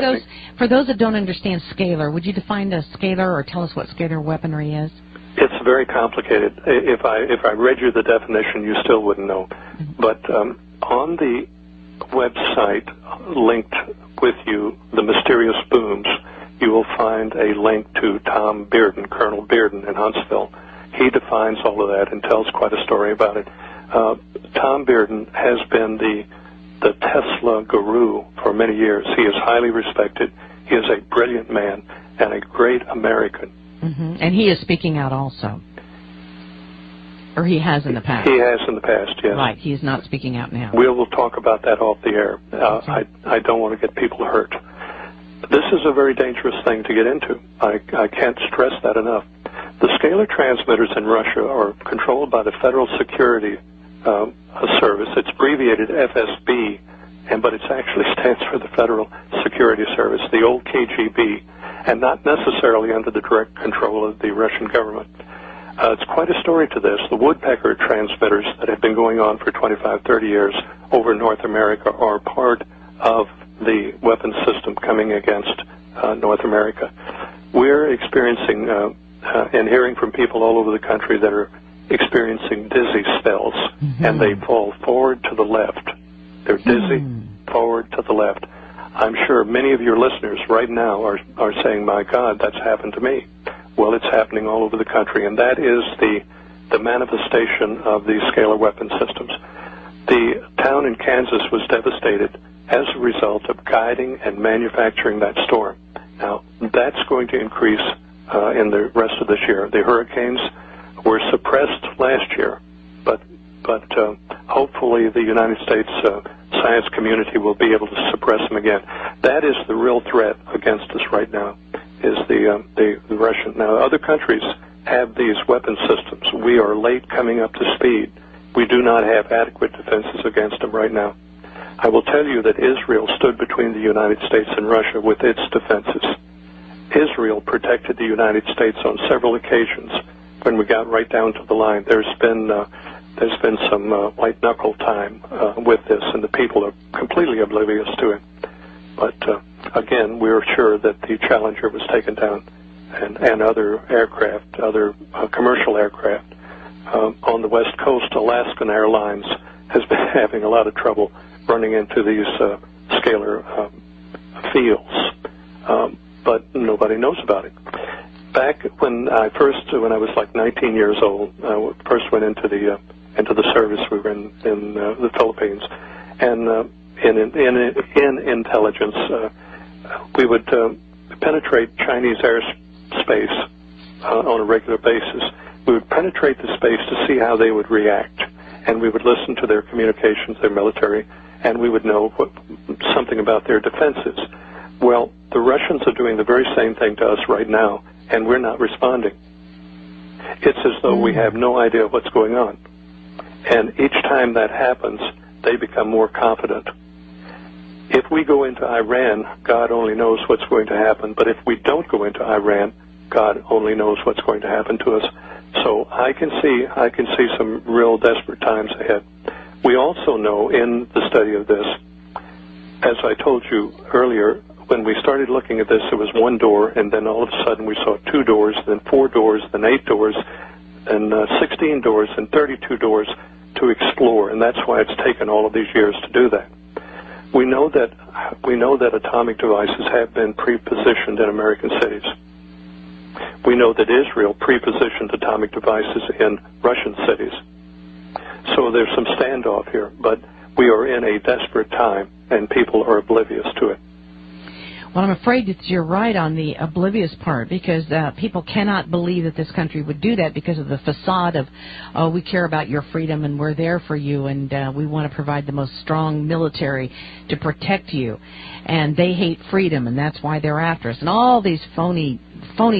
happening. For those that don't understand scalar, would you define a scalar or tell us what scalar weaponry is? It's very complicated. If I read you the definition, you still wouldn't know. But on the website linked with you, the Mysterious Booms, you will find a link to Tom Bearden, Colonel Bearden in Huntsville. He defines all of that and tells quite a story about it. Tom Bearden has been the Tesla guru for many years. He is highly respected. He is a brilliant man and a great American. And he is speaking out also. Or he has in the past. He has in the past, yes. Right, he is not speaking out now. We'll talk about that off the air. I don't want to get people hurt. This is a very dangerous thing to get into. I can't stress that enough. The scalar transmitters in Russia are controlled by the Federal Security Service. It's abbreviated FSB, but it actually stands for the Federal Security Service, the old KGB, and not necessarily under the direct control of the Russian government. It's quite a story to this. The woodpecker transmitters that have been going on for 25, 30 years over North America are part of the weapon system coming against North America. We're experiencing and hearing from people all over the country that are experiencing dizzy spells, and they fall forward to the left. They're dizzy, forward to the left. I'm sure many of your listeners right now are saying, my God, that's happened to me. Well, it's happening all over the country, and that is the manifestation of these scalar weapon systems. The town in Kansas was devastated as a result of guiding and manufacturing that storm. Now, that's going to increase in the rest of this year. The hurricanes were suppressed last year, but hopefully the United States science community will be able to suppress them again. That is the real threat against us right now, is the Russian. Now, other countries have these weapon systems. We are late coming up to speed. We do not have adequate defenses against them right now. I will tell you that Israel stood between the United States and Russia with its defenses. Israel protected the United States on several occasions when we got right down to the line. There's been some white-knuckle time with this, and the people are completely oblivious to it. But, again, we're sure that the Challenger was taken down and other aircraft, other commercial aircraft. On the West Coast, Alaskan Airlines has been having a lot of trouble running into these scalar fields, but nobody knows about it. Back when I was like 19 years old, I first went into the service. We were in the Philippines, and in intelligence, we would penetrate Chinese airspace on a regular basis. We would penetrate the space to see how they would react, and we would listen to their communications, their military, and we would know something about their defenses. Well, the Russians are doing the very same thing to us right now, and we're not responding. It's as though we have no idea what's going on. And each time that happens, they become more confident. If we go into Iran, God only knows what's going to happen. But if we don't go into Iran, God only knows what's going to happen to us. So I can see some real desperate times ahead. We also know in the study of this, as I told you earlier, when we started looking at this, there was one door, and then all of a sudden we saw 2 doors, then 4 doors, then 8 doors, and 16 doors, and 32 doors to explore, and that's why it's taken all of these years to do that. We know that atomic devices have been pre-positioned in American cities. We know that Israel pre-positioned atomic devices in Russian cities. So there's some standoff here, but we are in a desperate time, and people are oblivious to it. Well, I'm afraid that you're right on the oblivious part, because people cannot believe that this country would do that because of the facade of, oh, we care about your freedom and we're there for you, and we want to provide the most strong military to protect you. And they hate freedom, and that's why they're after us. And all these phony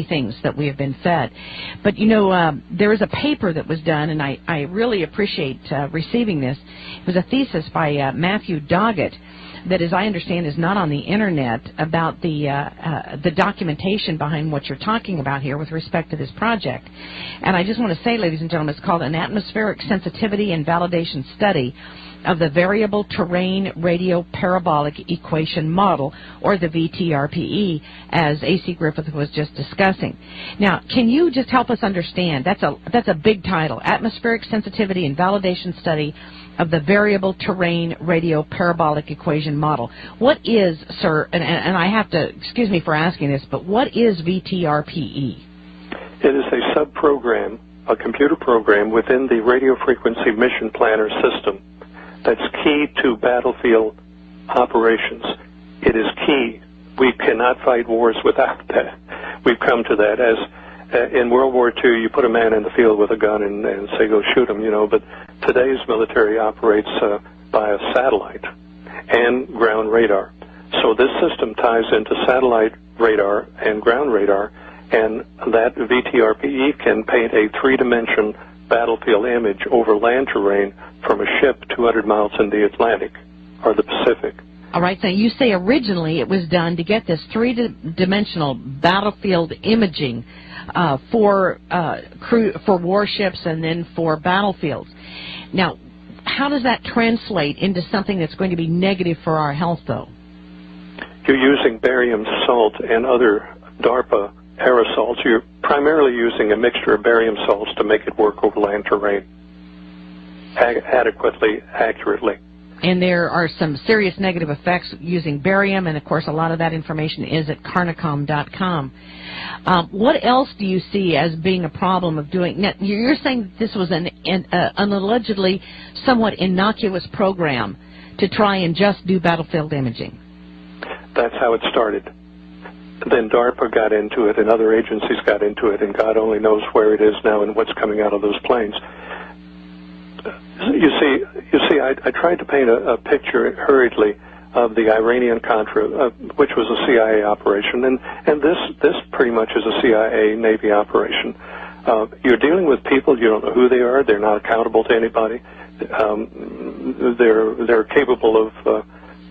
things that we have been fed. But, you know, there is a paper that was done, and I really appreciate receiving this. It was a thesis by Matthew Doggett that, as I understand, is not on the Internet, about the documentation behind what you're talking about here with respect to this project. And I just want to say, ladies and gentlemen, it's called An Atmospheric Sensitivity and Validation Study of the Variable Terrain Radio Parabolic Equation Model, or the VTRPE, as A.C. Griffith was just discussing. Now, can you just help us understand? That's a big title: Atmospheric Sensitivity and Validation Study of the Variable Terrain Radio Parabolic Equation Model. What is, sir, and I have to, excuse me for asking this, but what is VTRPE? It is a sub-program, a computer program within the Radio Frequency Mission Planner system that's key to battlefield operations. It is key. We cannot fight wars without that. We've come to that. As in World War II, you put a man in the field with a gun and say, go shoot him, but today's military operates by a satellite and ground radar. So this system ties into satellite radar and ground radar, and that VTRPE can paint a three-dimension battlefield image over land terrain from a ship 200 miles in the Atlantic or the Pacific. All right, so you say originally it was done to get this three-dimensional battlefield imaging for warships and then for battlefields. Now, how does that translate into something that's going to be negative for our health, though? You're using barium salt and other DARPA aerosols. You're primarily using a mixture of barium salts to make it work over land terrain adequately, accurately. And there are some serious negative effects using barium, and of course a lot of that information is at Carnicom.com. What else do you see as being a problem of doing? Now, you're saying that this was an allegedly somewhat innocuous program to try and just do battlefield imaging. That's how it started. Then DARPA got into it, and other agencies got into it, and God only knows where it is now and what's coming out of those planes. You see, I tried to paint a picture hurriedly of the Iranian-Contra, which was a CIA operation, and this pretty much is a CIA Navy operation. You're dealing with people, you don't know who they are, they're not accountable to anybody, they're capable of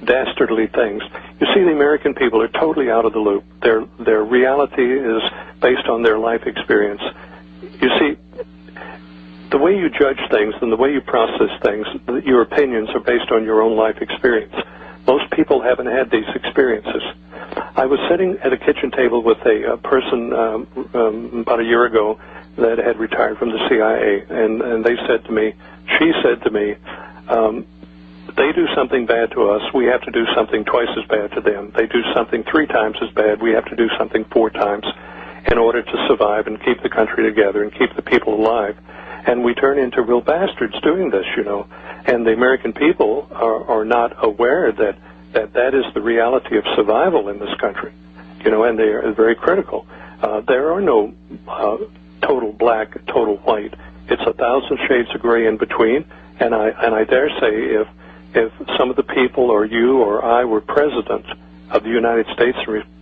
dastardly things. You see, the American people are totally out of the loop. Their reality is based on their life experience. You see, the way you judge things and the way you process things, your opinions are based on your own life experience. Most people haven't had these experiences. I was sitting at a kitchen table with a person about a year ago that had retired from the CIA, and she said to me, they do something bad to us, we have to do something twice as bad to them. They do something 3 times as bad, we have to do something 4 times in order to survive and keep the country together and keep the people alive. And we turn into real bastards doing this, And the American people are not aware that is the reality of survival in this country, and they are very critical. There are no total black, total white. It's 1,000 shades of gray in between, and I dare say if some of the people or you or I were president of the United States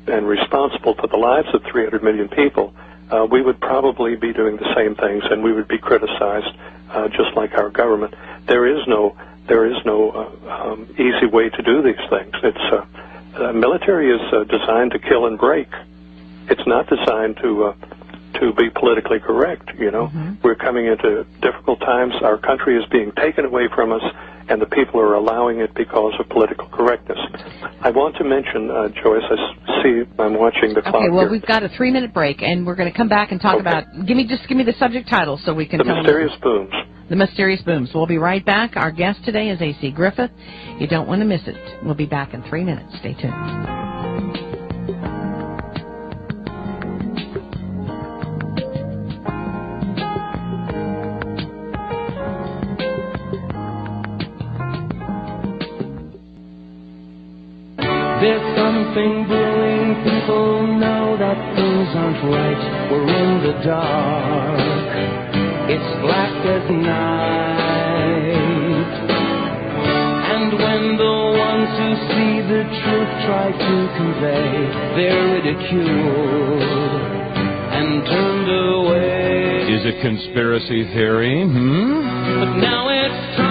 and responsible for the lives of 300 million people, we would probably be doing the same things, and we would be criticized just like our government. There is no easy way to do these things. It's military is designed to kill and break. It's not designed to be politically correct. Mm-hmm. We're coming into difficult times. Our country is being taken away from us, and the people are allowing it because of political correctness. I want to mention, Joyce, I see I'm watching the clock. Okay, well, here. we've got a 3-minute break, and we're going to come back and talk about. Give me the subject title so we can. The Mysterious Booms. The Mysterious Booms. We'll be right back. Our guest today is A.C. Griffith. You don't want to miss it. We'll be back in 3 minutes. Stay tuned. There's something brewing, people know that things aren't right. We're in the dark, it's black as night. And when the ones who see the truth try to convey, they're ridiculed and turned away. Is it conspiracy theory? But now it's time.